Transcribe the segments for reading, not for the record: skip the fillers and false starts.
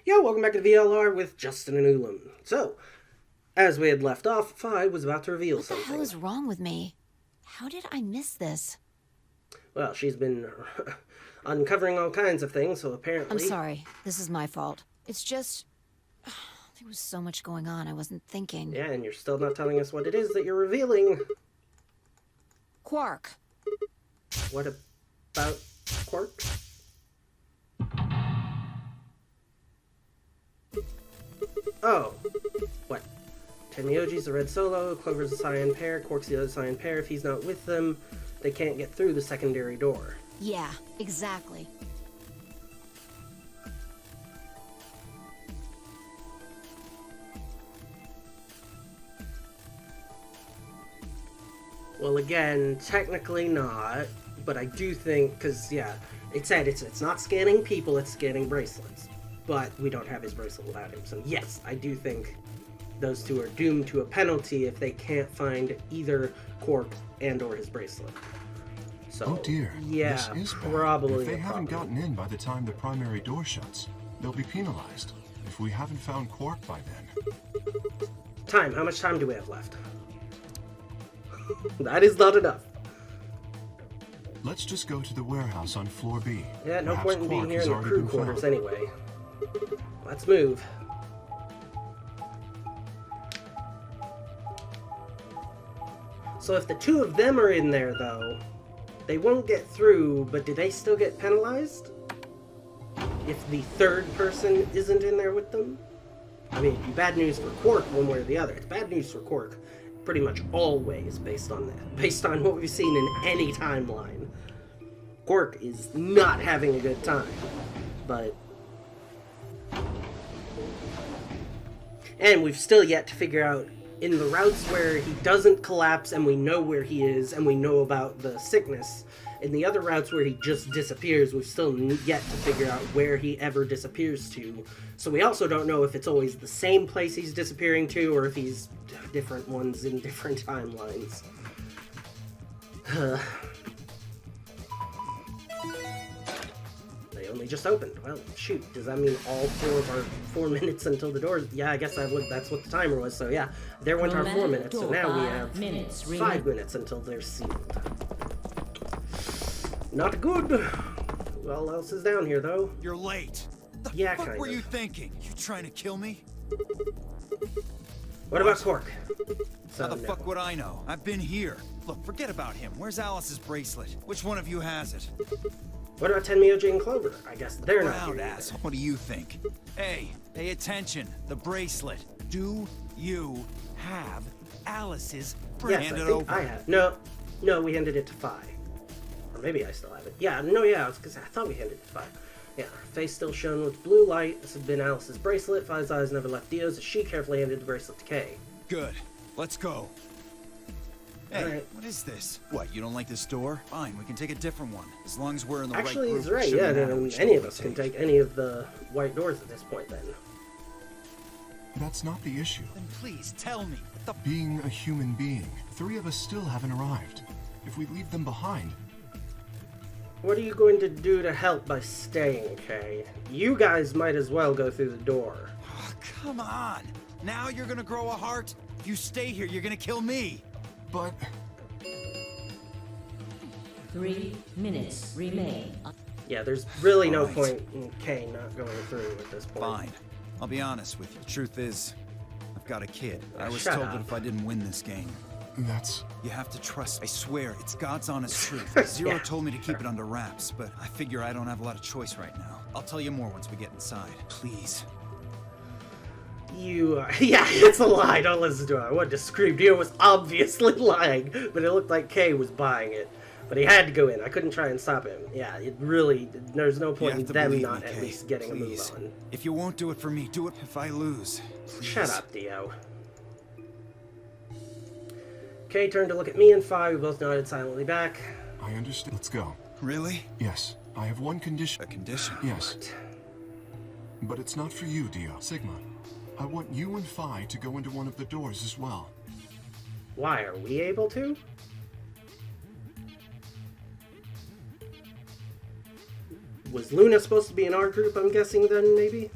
Yo, welcome back to the VLR with Justin and Ulam. So, as we had left off, Fi was about to reveal something. What the hell is wrong with me? How did I miss this? Well, she's been uncovering all kinds of things, so apparently... I'm sorry. This is my fault. It's just... there was so much going on, I wasn't thinking. Yeah, and you're still not telling us what it is that you're revealing. Quark. What about Quark? Oh. What? Tenmyoji's the red solo, Clover's the cyan pair, Quark's the other cyan pair. If he's not with them, they can't get through the secondary door. Yeah, exactly. Well, again, technically not, but I do think, because, yeah, it said it's not scanning people, it's scanning bracelets. But we don't have his bracelet without him, so yes, I do think those two are doomed to a penalty if they can't find either Quark and or his bracelet. So, oh dear, yeah, this is bad. probably If they haven't gotten in by the time the primary door shuts, they'll be penalized. If we haven't found Quark by then. Time, how much time do we have left? That is not enough. Let's just go to the warehouse on floor B. Yeah, no Perhaps point in being Quark here has in the already crew been quarters found. anyway. Let's move. So if the two of them are in there, though, they won't get through, but do they still get penalized? If the third person isn't in there with them? I mean, it'd be bad news for Quark one way or the other. It's bad news for Quark pretty much always based on that. Based on what we've seen in any timeline. Quark is not having a good time. But... and we've still yet to figure out, in the routes where he doesn't collapse and we know where he is and we know about the sickness, in the other routes where he just disappears, we've still yet to figure out where he ever disappears to. So we also don't know if it's always the same place he's disappearing to or if he's different ones in different timelines. They only just opened. Well, shoot, does that mean all 4 minutes until the doors? Yeah, I guess that's what the timer was, so yeah. There went our 4 minutes, so now we have 5 minutes until they're sealed. Not good. Who else is down here, though? You're late. Yeah, What kind were of. you thinking? You trying to kill me? What about Quark? So, How the no. fuck would I know? I've been here. Look, forget about him. Where's Alice's bracelet? Which one of you has it? What about Tenmyoji and Clover? I guess they're not Loud here either. asshole. What do you think? Hey, pay attention. The bracelet. Do you have Alice's bracelet? Yes, Hand I it think over. I have. No, we handed it to Fi. Or maybe I still have it. Yeah, because I thought we handed it to Fi. Yeah, her face still shone with blue light. This had been Alice's bracelet. Fi's eyes never left Dio's as she carefully handed the bracelet to Kay. Good. Let's go. Hey, Alright. what is this? What, you don't like this door? Fine, we can take a different one. As long as we're in the Actually, right he's group. right. Shouldn't Yeah, matter then which any door of we us can take any of the white doors at this point, then. That's not the issue. Then please tell me. What the Being a human being, 3 of us still haven't arrived. If we leave them behind, What are you going to do to help by staying, Kay? You guys might as well go through the door. Oh, come on! Now you're gonna grow a heart? If you stay here, you're gonna kill me! but 3 minutes remain. Yeah, there's really no Right. point in Kay not going through at this point. Fine. I'll be honest with you. The truth is, I've got a kid. I was Shut told up. that if I didn't win this game, that's... you have to trust. I swear, it's God's honest truth. Zero Yeah. told me to keep it under wraps, but I figure I don't have a lot of choice right now. I'll tell you more once we get inside. Please. Yeah, it's a lie. Don't listen to it. I wanted to scream. Dio was obviously lying, but it looked like Kay was buying it. But he had to go in. I couldn't try and stop him. Yeah, it really, there's no You point in have to them believe not me, at Kay. least getting Please. a move on. If you won't do it for me, do it if I lose. Please. Shut up, Dio. Kay turned to look at me and Fi. We both nodded silently back. I understand. Let's go. Really? Yes, I have one condition. A condition? Yes, but it's not for you, Dio. Sigma, I want you and Phi to go into one of the doors as well. Why, are we able to? Was Luna supposed to be in our group, I'm guessing, then, maybe?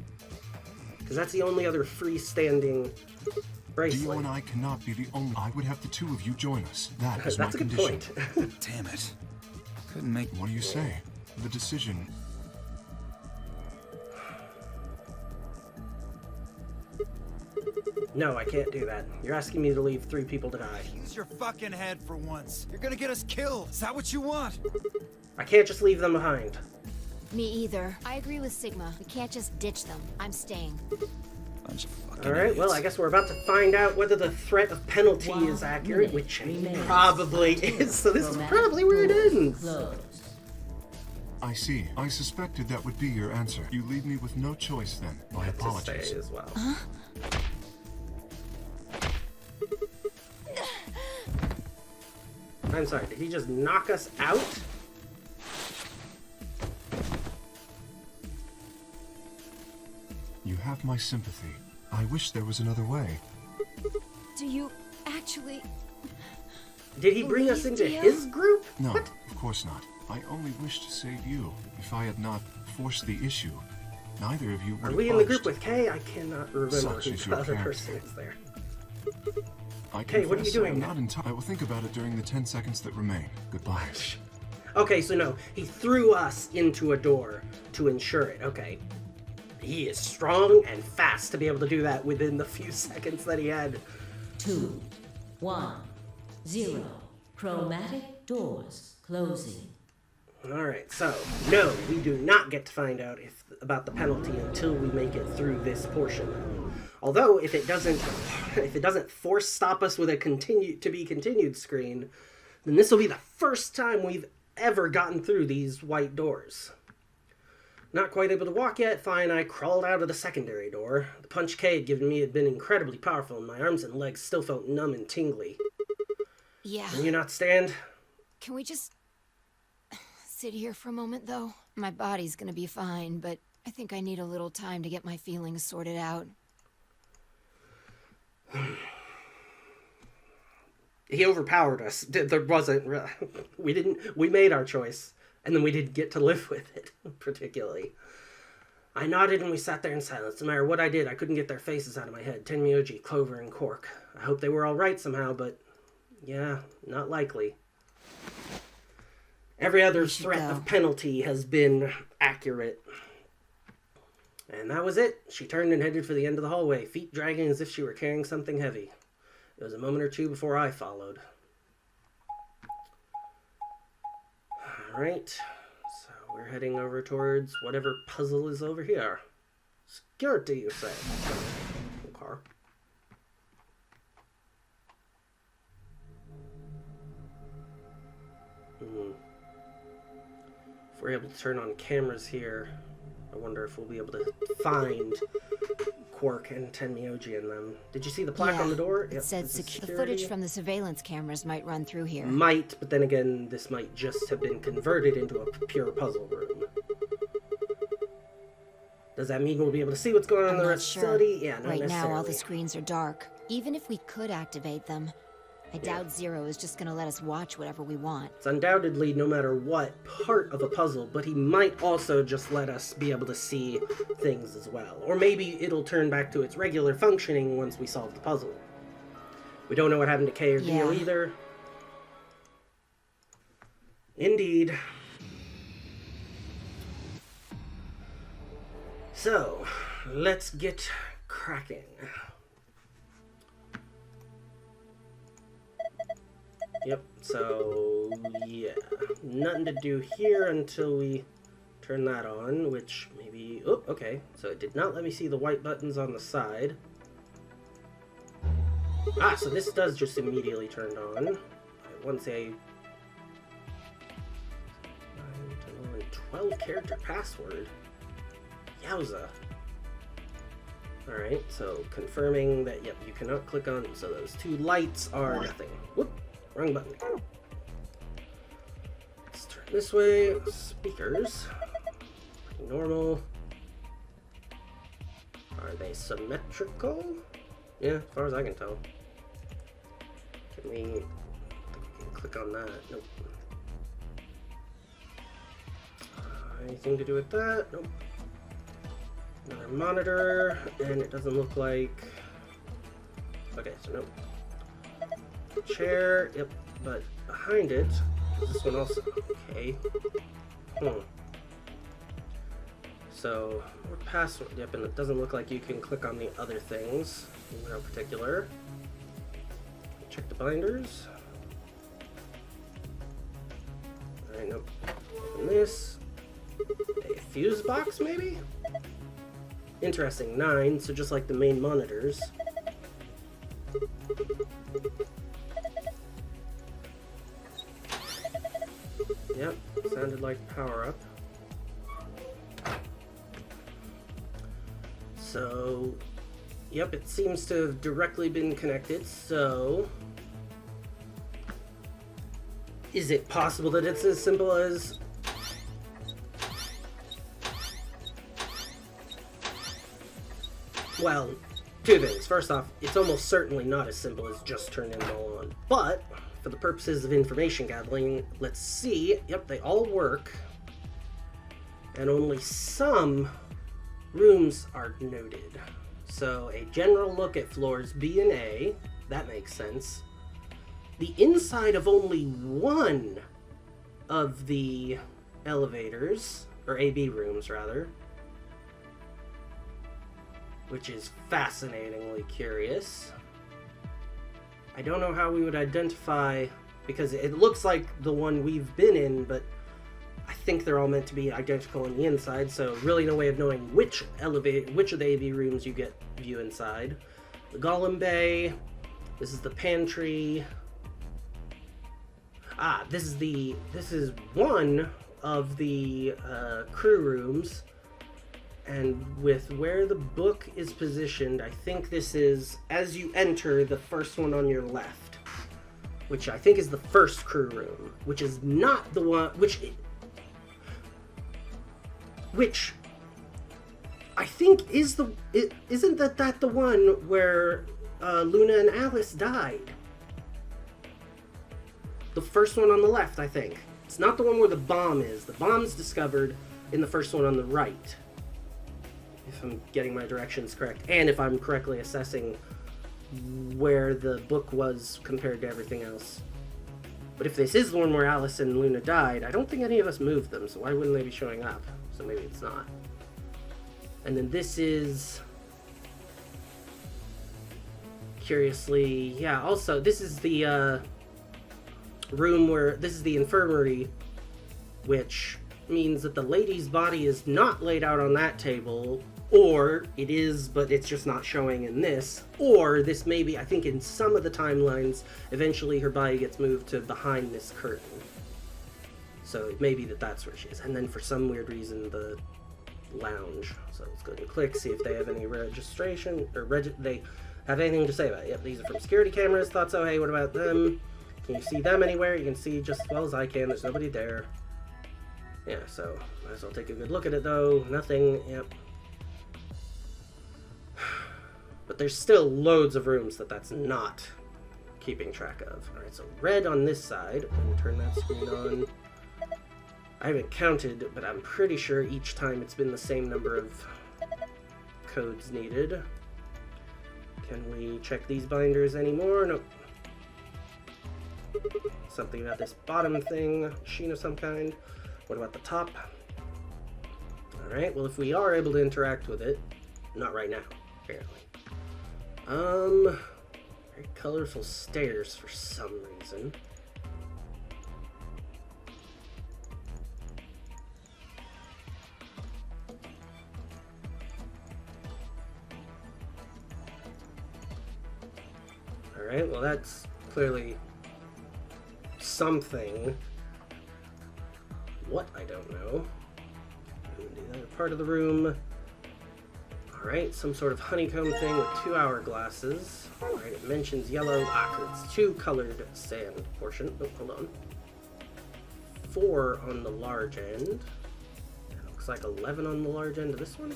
Because that's the only other freestanding Dio bracelet. and I cannot be the only. I would have the two of you join us. That is my That's a good condition. point. Damn it. Couldn't make... What do you say? The decision. No, I can't do that. You're asking me to leave 3 people to die. Use your fucking head for once. You're gonna get us killed. Is that what you want? I can't just leave them behind. Me either. I agree with Sigma. We can't just ditch them. I'm staying. Bunch of fucking Alright, well, I guess we're about to find out whether the threat of penalty is accurate, which it probably is, so this is probably where it ends. Closed. I see. I suspected that would be your answer. You leave me with no choice then. My To apologies. stay as well. I'm sorry, did he just knock us out? You have my sympathy. I wish there was another way. Do you actually... Did he bring us into Dio? his group? No, What? of course not. I only wish to save you. If I had not forced the issue, neither of you would Are have we in the budged. group with Kay? I cannot remember Such who is the your other character. person is there. I Hey, what are you confess doing I'm now? not entirely. I will think about it during the 10 seconds that remain. Goodbye. Okay, so no, he threw us into a door to ensure it. Okay. He is strong and fast to be able to do that within the few seconds that he had. 2, 1, 0. Chromatic doors closing. Alright, so, no, we do not get to find out about the penalty until we make it through this portion. Although, if it doesn't force stop us with a continued screen, then this will be the first time we've ever gotten through these white doors. Not quite able to walk yet, fine, I crawled out of the secondary door. The punch Kay had given me had been incredibly powerful, and my arms and legs still felt numb and tingly. Yeah. Can you not stand? Can we just... sit here for a moment, though? My body's gonna be fine, but I think I need a little time to get my feelings sorted out. He overpowered us. There wasn't... We made our choice, and then we didn't get to live with it, particularly. I nodded and we sat there in silence. No matter what I did, I couldn't get their faces out of my head. Tenmyoji, Clover, and Quark. I hope they were all right somehow, but... yeah, not likely. Every other threat of penalty has been accurate. And that was it. She turned and headed for the end of the hallway, feet dragging as if she were carrying something heavy. It was a moment or two before I followed. Alright, so we're heading over towards whatever puzzle is over here. Security, you say? Okay. If we're able to turn on cameras here, I wonder if we'll be able to find Quark and Tenmyoji in them. Did you see the plaque on the door? It said this is the security. footage from the surveillance cameras might run through here. Might, but then again, this might just have been converted into a pure puzzle room. Does that mean we'll be able to see what's going on in the rest of the facility? Yeah, not Right necessarily. now, all the screens are dark. Even if we could activate them, I doubt Zero is just gonna let us watch whatever we want. It's undoubtedly, no matter what, part of a puzzle, but he might also just let us be able to see things as well. Or maybe it'll turn back to its regular functioning once we solve the puzzle. We don't know what happened to Kay or Dio Yeah. either. Indeed. So, let's get cracking. Yep, so, yeah. Nothing to do here until we turn that on, which maybe... Oh, okay. So it did not let me see the white buttons on the side. Ah, so this does just immediately turn on. Once a 12 character password. Yowza. Alright, so confirming that, yep, you cannot click on, so those two lights are nothing. Whoop, wrong button. Let's turn this way. Speakers. Normal. Are they symmetrical? Yeah, as far as I can tell. Can we... I think we can click on that. Nope. Anything to do with that? Nope. Another monitor, and it doesn't look like... Okay, so nope. Chair, yep, but behind it, is this one also? Okay. So, more password, yep, and it doesn't look like you can click on the other things, in no particular. Check the binders. Alright, nope. Open this. A fuse box, maybe? Interesting, 9, so just like the main monitors. Yep, sounded like power-up. So, yep, it seems to have directly been connected, so... Is it possible that it's as simple as... Well, two things. First off, it's almost certainly not as simple as just turning them all on. But, for the purposes of information gathering, let's see. Yep, they all work. And only some rooms are noted. So, a general look at floors B and A. That makes sense. The inside of only one of the elevators, or AB rooms rather, which is fascinatingly curious. I don't know how we would identify, because it looks like the one we've been in, but I think they're all meant to be identical on the inside, so really no way of knowing which of the AB rooms you get view inside. The Golem Bay, this is the pantry. This is one of the crew rooms. And with where the book is positioned, I think this is, as you enter, the first one on your left. Which I think is the first crew room. Which is not the one, which I think is the, isn't that the one where Luna and Alice died? The first one on the left, I think. It's not the one where the bomb is. The bomb's discovered in the first one on the right. If I'm getting my directions correct, and if I'm correctly assessing where the book was compared to everything else. But if this is the one where Alice and Luna died, I don't think any of us moved them, so why wouldn't they be showing up? So maybe it's not. And then this is... Curiously, yeah, also, this is the room where... This is the infirmary, which means that the lady's body is not laid out on that table, or it is, but it's just not showing in this, or this may be, I think in some of the timelines, eventually her body gets moved to behind this curtain. So it may be that that's where she is. And then for some weird reason, the lounge. So let's go and click, see if they have any registration, or they have anything to say about it. Yep, these are from security cameras. Thought so. Hey, what about them? Can you see them anywhere? You can see just as well as I can. There's nobody there. Yeah, so might as well take a good look at it though. Nothing, yep. But there's still loads of rooms that's not keeping track of. Alright, so red on this side. Let me turn that screen on. I haven't counted, but I'm pretty sure each time it's been the same number of codes needed. Can we check these binders anymore? Nope. Something about this bottom thing, machine of some kind. What about the top? Alright, well if we are able to interact with it, not right now, apparently. Very colorful stairs for some reason. Alright, well that's clearly something. What? I don't know. The other part of the room. Alright, some sort of honeycomb thing with 2 hourglasses. Alright, it mentions yellow. It's 2 colored sand portion. Oh, hold on. 4 on the large end. It looks like 11 on the large end of this one.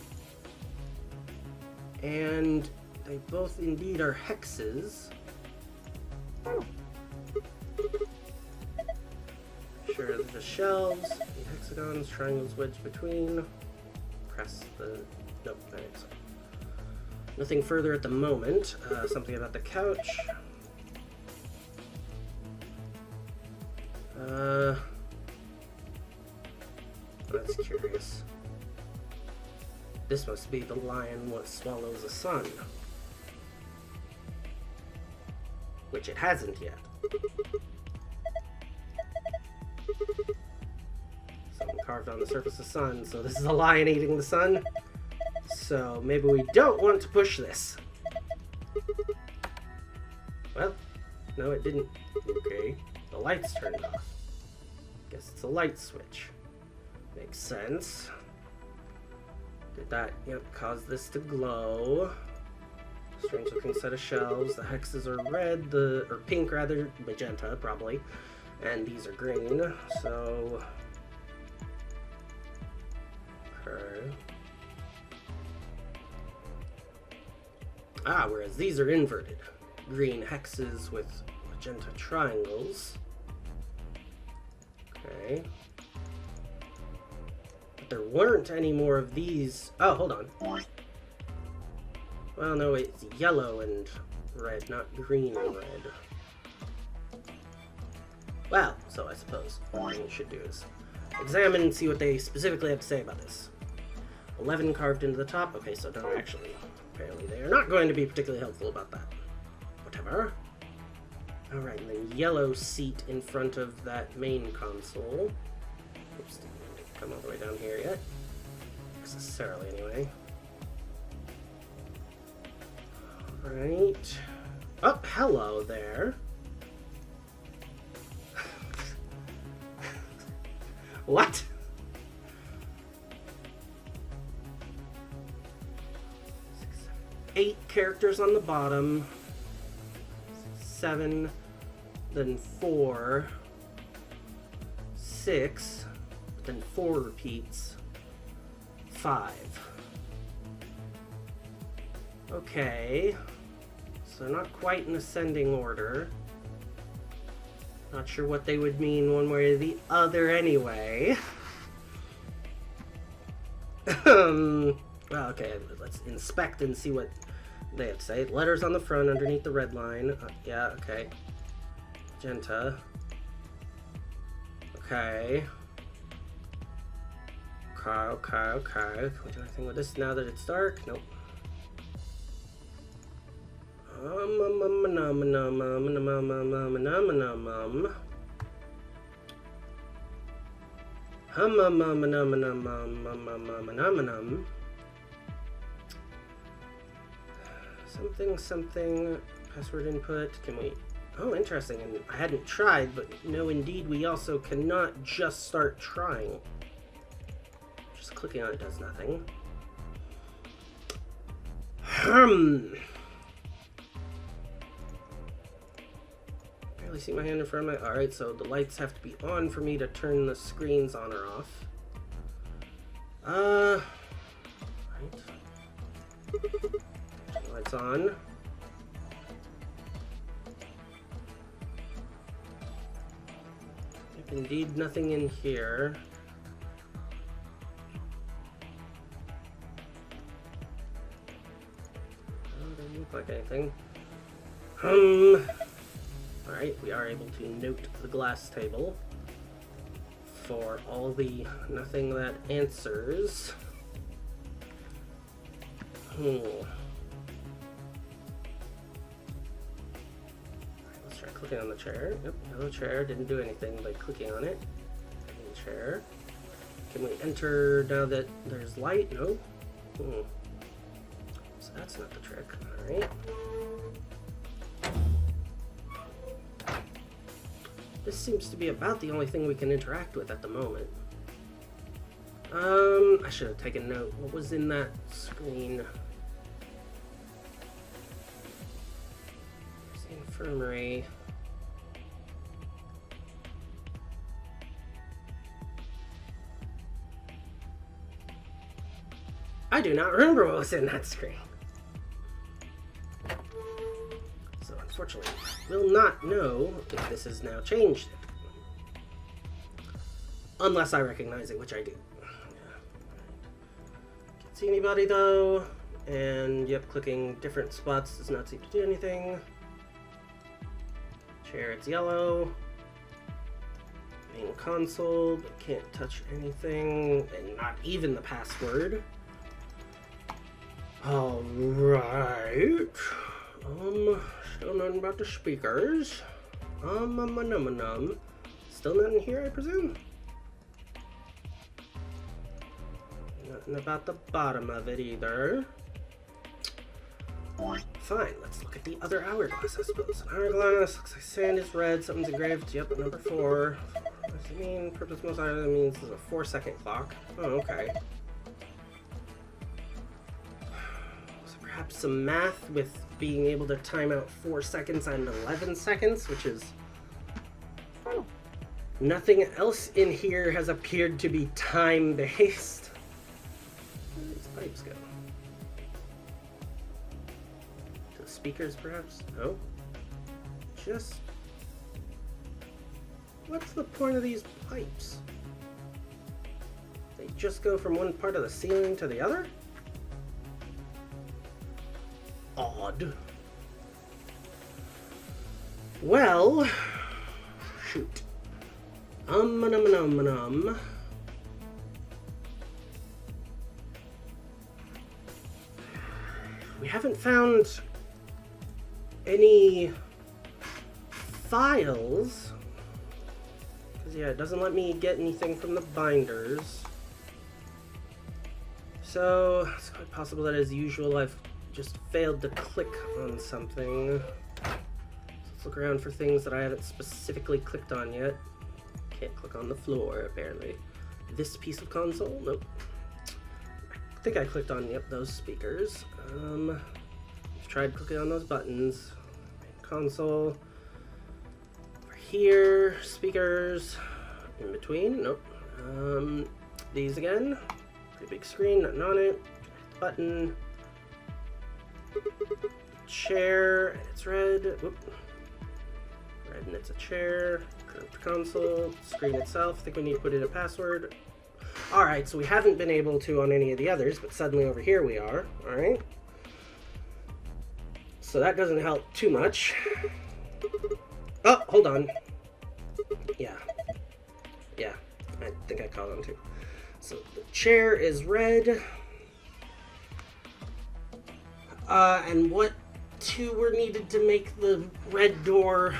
And they both indeed are hexes. Sure, they're just shelves, hexagons, triangles wedged between. Press the Nope. Alright, so nothing further at the moment. Something about the couch. That's curious. This must be the lion what swallows a sun. Which it hasn't yet. Something carved on the surface of the sun, so this is a lion eating the sun. So maybe we don't want to push this. Well, no it didn't. Okay, the light's turned off. Guess it's a light switch. Makes sense. Did that, yep, cause this to glow. Strange looking set of shelves. The hexes are red, or pink rather, magenta probably. And these are green, so... Okay. Ah, whereas these are inverted. Green hexes with magenta triangles. Okay. But there weren't any more of these. Oh, hold on. Well, no, it's yellow and red, not green and red. Well, so I suppose what we should do is examine and see what they specifically have to say about this. 11 carved into the top. Okay, so don't actually. Apparently they are not going to be particularly helpful about that. Whatever. Alright, and then yellow seat in front of that main console. Oops, didn't come all the way down here yet. Necessarily, anyway. Alright. Oh, hello there. What? Eight characters on the bottom. 7, then 4, 6, then 4 repeats, 5. Okay, so not quite in ascending order. Not sure what they would mean one way or the other anyway. Well, okay, let's inspect and see what they have to say. Letters on the front underneath the red line. Yeah, okay. Magenta. Okay. Okay. Can we do anything with this now that it's dark? Nope. Something, password input, can we, oh interesting, and I hadn't tried, but no indeed we also cannot just start trying. Just clicking on it does nothing. Barely see my hand in front of my, alright, so the lights have to be on for me to turn the screens on or off. Right. Lights on. Indeed, nothing in here. Oh, doesn't look like anything. Alright, we are able to note the glass table for all the nothing that answers. Let's try clicking on the chair. Yep, yellow chair. Didn't do anything by clicking on it. Green chair. Can we enter now that there's light? No. So that's not the trick. Alright. This seems to be about the only thing we can interact with at the moment. I should have taken note. What was in that screen? There's the infirmary. I do not remember what was in that screen. So unfortunately, will not know if this has now changed it. Unless I recognize it, which I do. Can't see anybody though. And yep, clicking different spots does not seem to do anything. Chair, it's yellow. Main console, but can't touch anything, and not even the password. Alright. Still nothing about the speakers. Still nothing here, I presume? Nothing about the bottom of it either. Fine, let's look at the other hourglass, I suppose. An hourglass, looks like sand is red, something's engraved. Yep, number 4. What does it mean? Purpose most either means there's a 4-second clock. Oh, okay. So perhaps some math with being able to time out 4 seconds and 11 seconds, which is... Nothing else in here has appeared to be time-based. Where do these pipes go? To the speakers, perhaps? No. Just... What's the point of these pipes? They just go from one part of the ceiling to the other? Odd. Well... Shoot. We haven't found any files. Because, yeah, it doesn't let me get anything from the binders. So, it's quite possible that, as usual, I've just failed to click on something. So let's look around for things that I haven't specifically clicked on yet. Can't click on the floor, apparently. This piece of console? Nope. I think I clicked on, yep, those speakers. Tried clicking on those buttons. Console. Over here, speakers. In between, nope. These again. Pretty big screen, nothing on it. Button. Chair, and it's red. Whoop. Red, and it's a chair. Curved console. Screen itself. I think we need to put in a password. Alright, so we haven't been able to on any of the others, but suddenly over here we are. Alright. So that doesn't help too much. Oh, hold on. Yeah. Yeah, I think I caught on too. So the chair is red. And what two were needed to make the red door?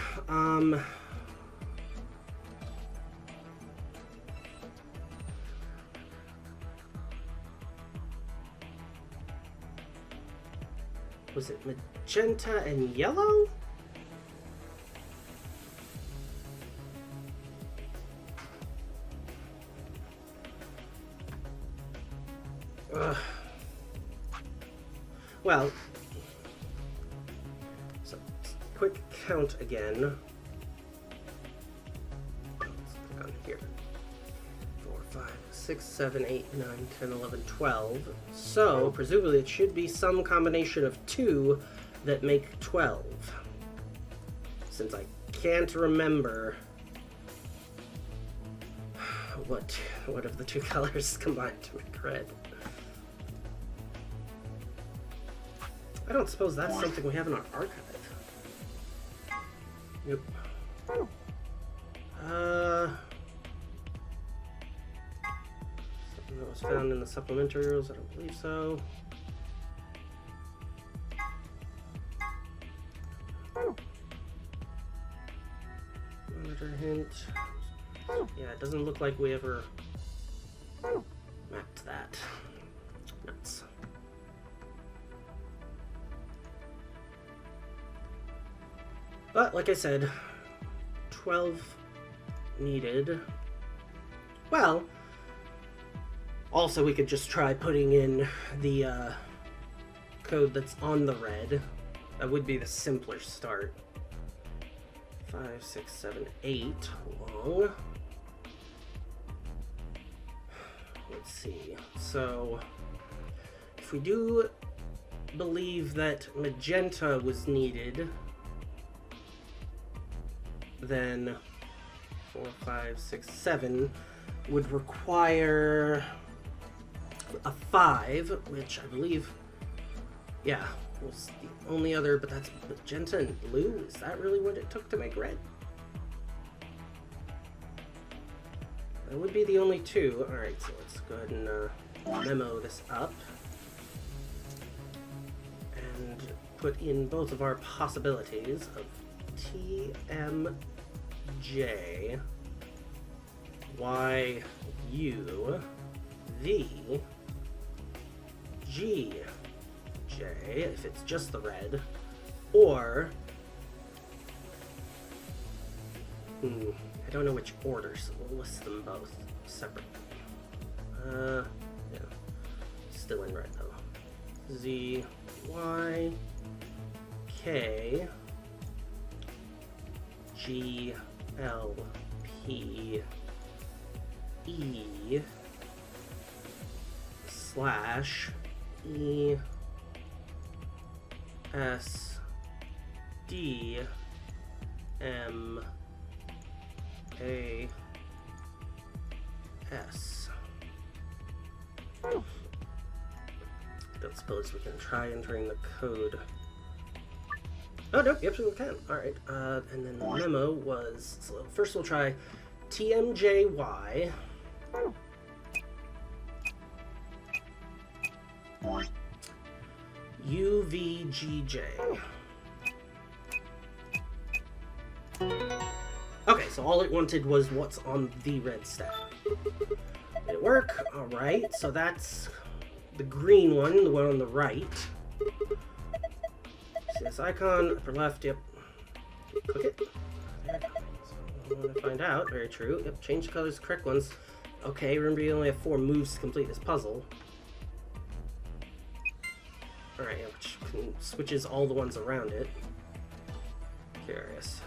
Was it magenta and yellow? Well, so quick count again. Let's click on here. 4, 5, 6, 7, 8, 9, 10, 11, 12. So, presumably it should be some combination of 2 that make 12. Since I can't remember what of the 2 colors combined to make red. I don't suppose that's something we have in our archive. Yep. Something that was found in the supplementary rules, I don't believe so. Monitor hint. Yeah, it doesn't look like we ever mapped that. Nuts. But, like I said, 12 needed. Well, also we could just try putting in the code that's on the red. That would be the simpler start. 5, 6, 7, 8 long. Let's see. So, if we do believe that magenta was needed, then 4, 5, 6, 7 would require a 5, which I believe, yeah, was the only other, but that's magenta and blue. Is that really what it took to make red? That would be the only two. Alright, so let's go ahead and memo this up. And put in both of our possibilities of TMJ, YU, V, GJ, if it's just the red, or I don't know which order, so we'll list them both separately. Yeah, still in red though. Z, Y, K, G, L, P, E, slash, E, S, D, M, A, S. Don't suppose we can try entering the code. Oh, no, you absolutely can. Alright, and then the memo was, so first we'll try TMJY. UVGJ. Okay, so all it wanted was what's on the red stack. Did it work? Alright, so that's the green one, the one on the right. See this icon, upper left, yep. Click it. There. So I want to find out, very true. Yep, change the colors, correct ones. Okay, remember you only have 4 moves to complete this puzzle. Alright, yeah, which switches all the ones around it. Curious.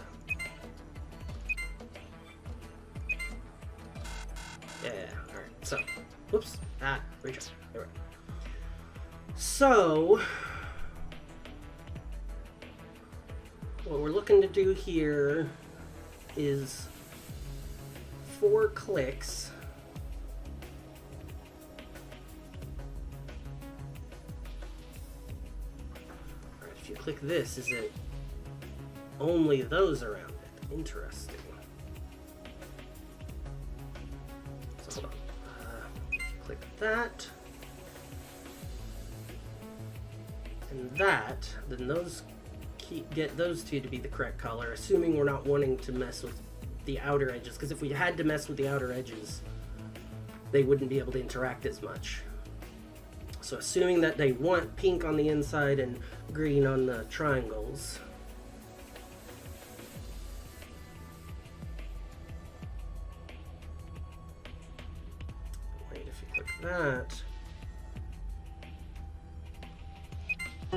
Yeah, alright, so, whoops, retry, there we go. So, what we're looking to do here is 4 clicks. Alright, if you click this, is it only those around it? Interesting. So hold on. Click that. And that, then those get those two to be the correct color, assuming we're not wanting to mess with the outer edges, because if we had to mess with the outer edges, they wouldn't be able to interact as much. So assuming that they want pink on the inside and green on the triangles. Wait, if you click that.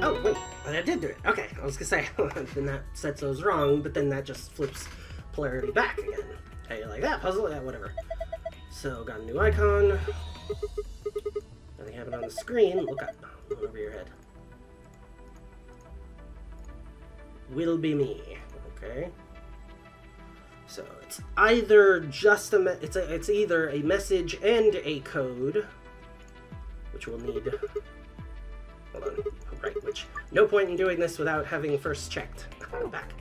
Oh, wait, I did do it. Okay, I was gonna say, then that sets those wrong, but then that just flips polarity back again. Hey, you like that puzzle? Yeah, whatever. So, got a new icon. Nothing happened on the screen. Look up, one over your head. Will be me. Okay. So, it's either just it's either a message and a code, which we'll need. Hold on. Right, which, no point in doing this without having first checked. Go back.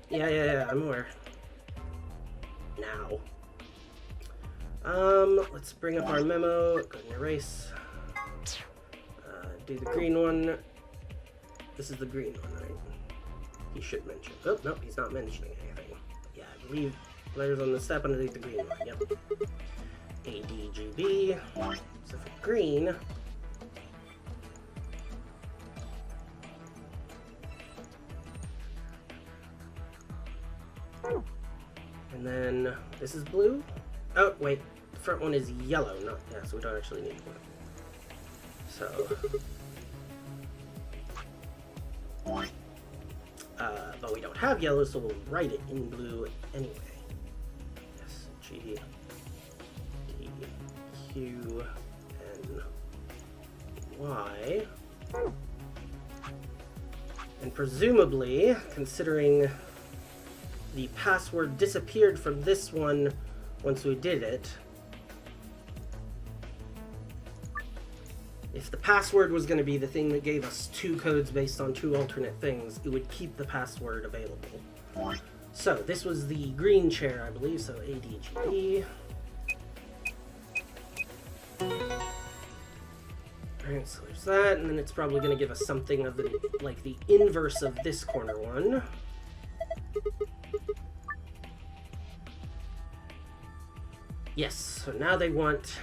Yeah, I'm aware. Now. Let's bring up our memo, go ahead and erase. Do the green one. This is the green one, right? He should mention. Oh, no, he's not mentioning anything. Yeah, I believe letters on the step underneath the green one, yep. ADGB. So for green, and then this is blue. Oh, wait. The front one is yellow, not, yeah, so we don't actually need one. So. But we don't have yellow, so we'll write it in blue anyway. S, G, D, Q, N, Y. And presumably, considering the password disappeared from this one once we did it, if the password was going to be the thing that gave us 2 codes based on 2 alternate things, it would keep the password available. So this was the green chair, I believe, so ADGB. Alright, so there's that, and then it's probably going to give us something of the, like the inverse of this corner one. Yes, so now they want...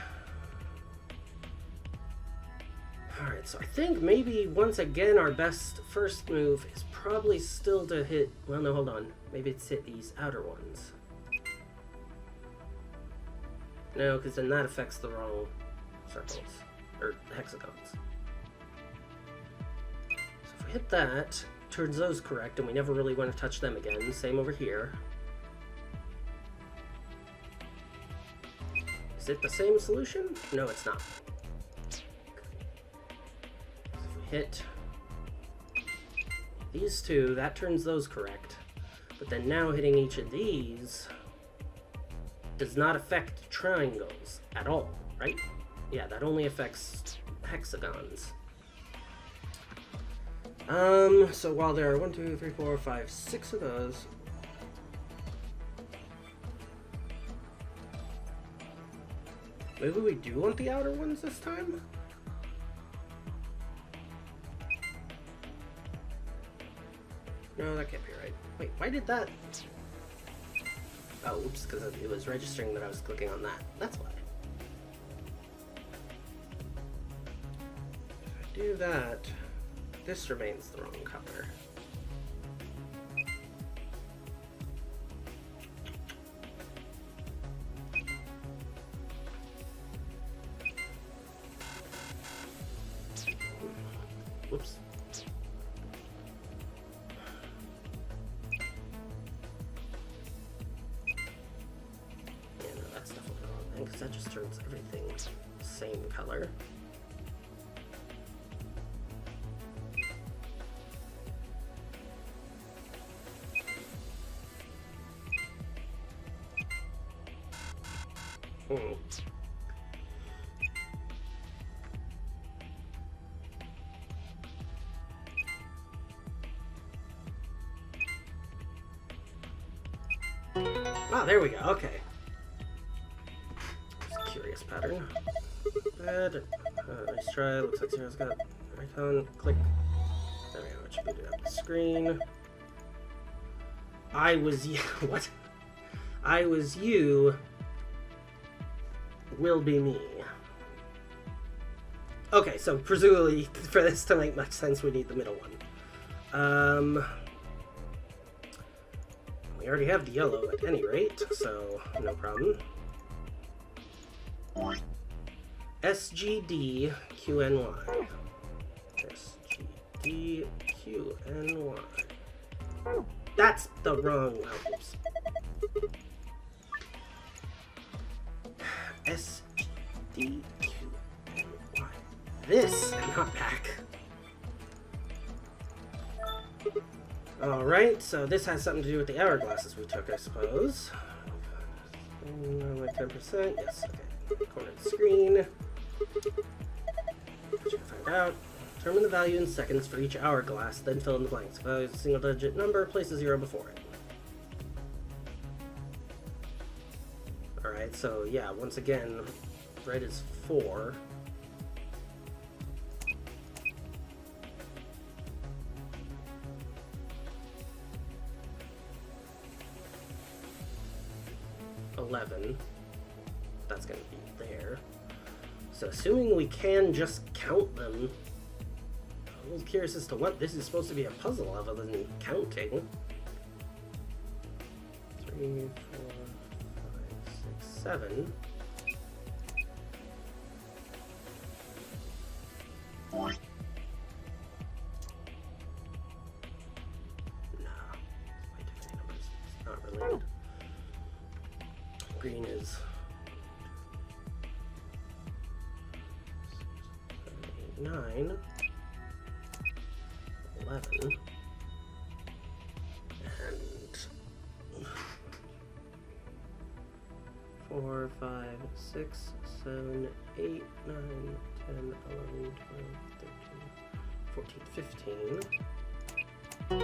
Alright, so I think maybe once again our best first move is probably still to hit... Well, no, hold on. Maybe it's hit these outer ones. No, because then that affects the wrong circles. Or hexagons. So if we hit that, turns those correct, and we never really want to touch them again. Same over here. Is it the same solution? No, it's not. So if we hit these 2, that turns those correct. But then now hitting each of these does not affect triangles at all, right? Yeah, that only affects hexagons. So while there are 1, 2, 3, 4, 5, 6 of those, maybe we do want the outer ones this time? No, that can't be right. Wait, why did that? Oh, oops, because it was registering that I was clicking on that. That's why. If I do that, this remains the wrong color. Whoops. Yeah, no, that's definitely the wrong thing, because that just turns everything the same color. Ah, there we go. Okay. Just a curious pattern. Bad. Nice try. Looks like Sarah's got an icon. Click. There we go. It should boot up the screen. I was you. What? I was you. Will be me. Okay, so presumably for this to make much sense, we need the middle one. We already have the yellow at any rate, so no problem. SGD QNY. SGD QNY. That's the wrong. Oh, oops. SGD QNY. This and not back. Alright, so this has something to do with the hourglasses we took, I suppose. Like 10%, yes, okay. Corner of the screen. What you can find out. Determine the value in seconds for each hourglass, then fill in the blanks. If value is a single digit number, place a 0 before it. Alright, so yeah, once again, red is 4. That's going to be there. So assuming we can just count them, I'm a little curious as to what this is supposed to be a puzzle other than counting. 3, 4, 5, 6, 7. Not related. Green is 9, 11, and 4, 5, 6, 7, 8, 9, 10, 11, 12, 13, 14, 15.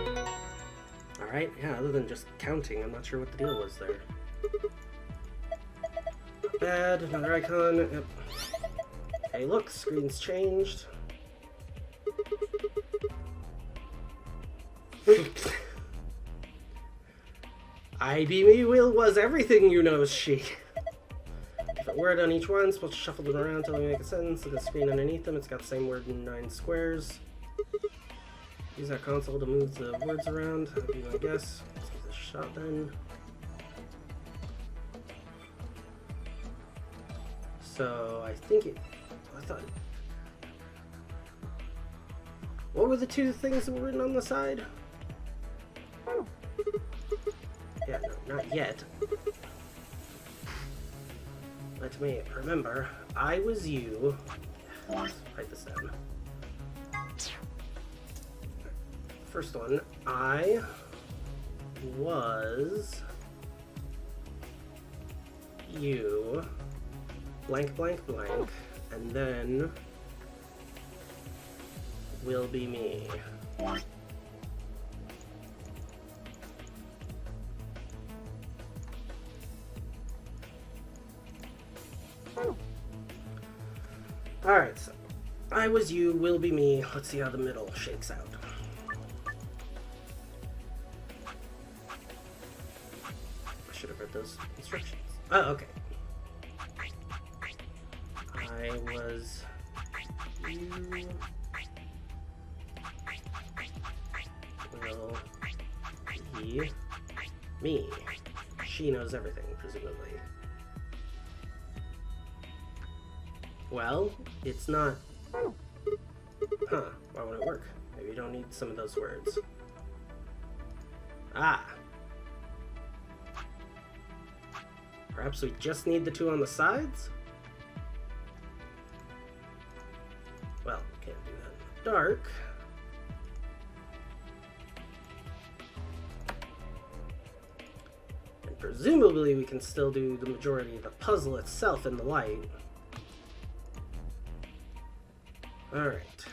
Alright, yeah, other than just counting, I'm not sure what the deal was there. Not bad, another icon. Yep. Hey, look, screen's changed. I be me will was everything, you know, she. Different word on each one, supposed to shuffle them around until they make a sentence. Look at the screen underneath them, it's got the same word in 9 squares. Use that console to move the words around, that'd be my guess. Let's give this a shot then. So, I think it... I thought... What were the 2 things that were written on the side? Yeah, no, not yet. Let me remember. I was you. Let's write this down. First one. I was you. Blank, blank, blank. And then will be me. Alright, so I was you, will be me. Let's see how the middle shakes out. I should have read those instructions. Oh, okay. I was you, will be me. She knows everything, presumably. Well, it's not... Huh, why won't it work? Maybe you don't need some of those words. Ah! Perhaps we just need the 2 on the sides? Well, can't do that in the dark. And presumably we can still do the majority of the puzzle itself in the light. Alright.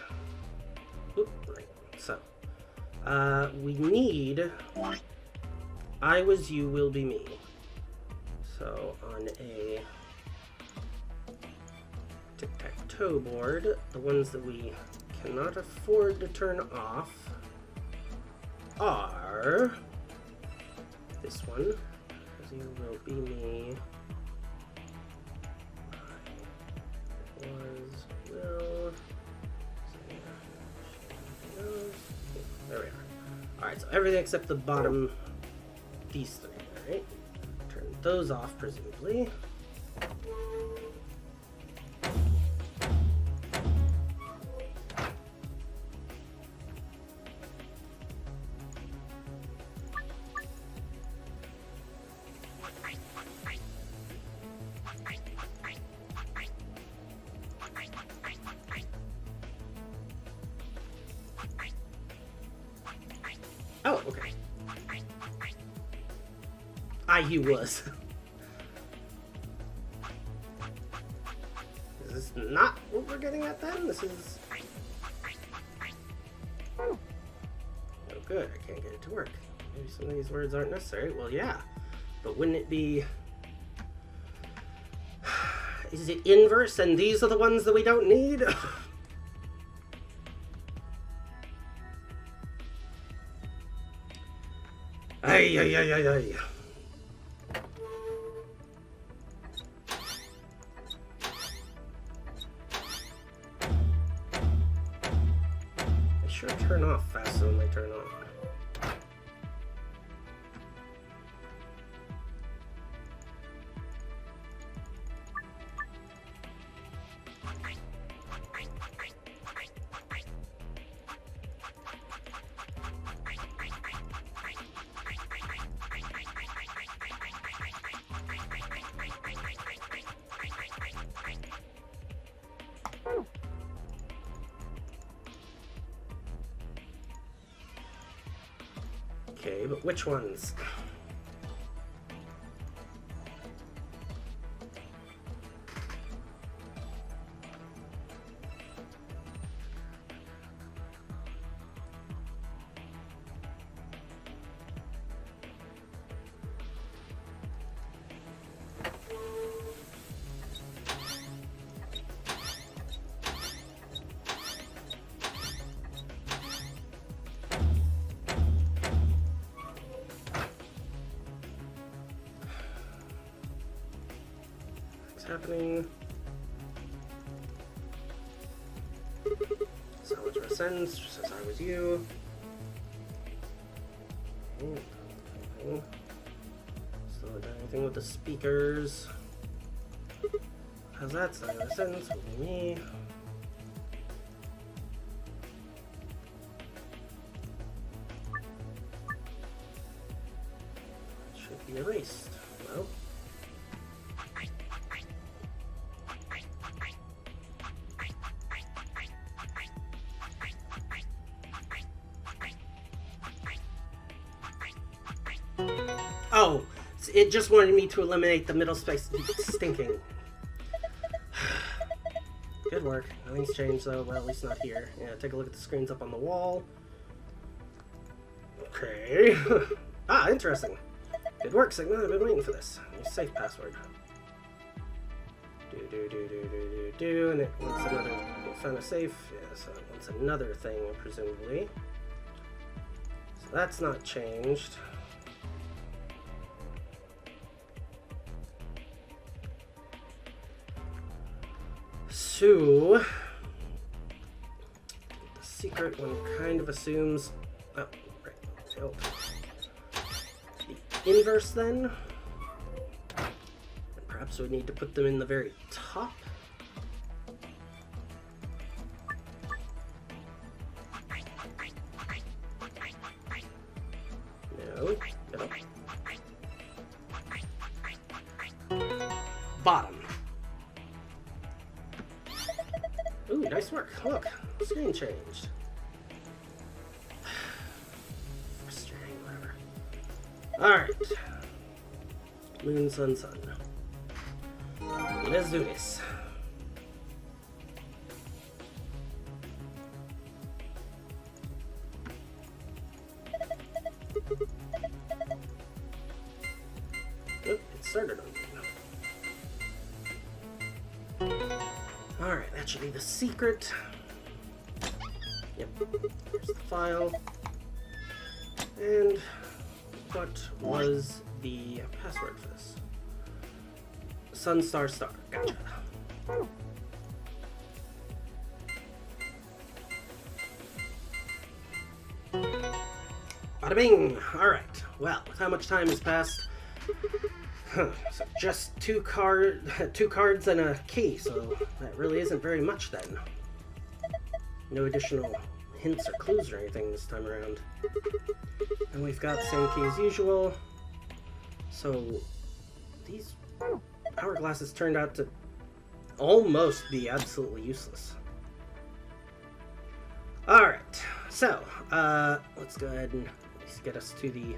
Right. So, we need I was you, will be me. So, on a tic-tac-toe board, the ones that we cannot afford to turn off are this one, as you will be me. I was, will. There we are. Alright, so everything except the bottom, these 3, alright? Turn those off, presumably. Oh, okay. He was. Is this not what we're getting at then? This is... Oh, good. I can't get it to work. Maybe some of these words aren't necessary. Well, yeah. But wouldn't it be... Is it inverse and these are the ones that we don't need? Ay, ay, ay, ay, ay. They sure turn off faster than they turn on. Okay, but which ones? happening. Salvage Rescends, just as I was you. Still not doing anything with the speakers. How's that Salvage Rescends? With me. Should be erased. Well. Oh, it just wanted me to eliminate the middle space stinking. Good work. Nothing's changed though, well at least not here. Yeah, take a look at the screens up on the wall. Okay. Ah, interesting. Good work, Sigma. I've been waiting for this. Safe password. Do, and it wants another. It found a safe. Yeah, so it wants another thing, presumably. So that's not changed. So, the secret one kind of assumes. Oh, right. So, the inverse then. And perhaps we need to put them in the very top. No. No. Bottom. Ooh, nice work. Look, screen changed. Frustrating, whatever. Alright. Moon, sun, sun. Let's do this. Oop, it started on me. Alright, that should be the secret. Yep, here's the file. And what was the password for this? Sun, star, star. Gotcha. Bada bing! Alright, well, with how much time has passed? So just two cards and a key, so that really isn't very much then. No additional hints or clues or anything this time around. And we've got the same key as usual. So these hourglasses turned out to almost be absolutely useless. Alright, so let's go ahead and at least get us to the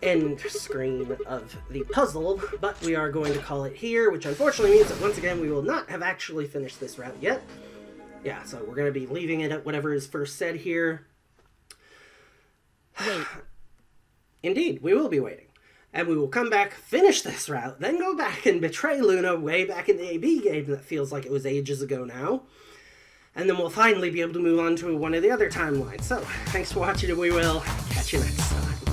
end screen of the puzzle, but we are going to call it here, which unfortunately means that once again we will not have actually finished this route yet. Yeah, so we're going to be leaving it at whatever is first said here. Wait. Indeed, we will be waiting. And we will come back, finish this route, then go back and betray Luna way back in the AB game that feels like it was ages ago now. And then we'll finally be able to move on to one of the other timelines. So, thanks for watching, and we will catch you next time.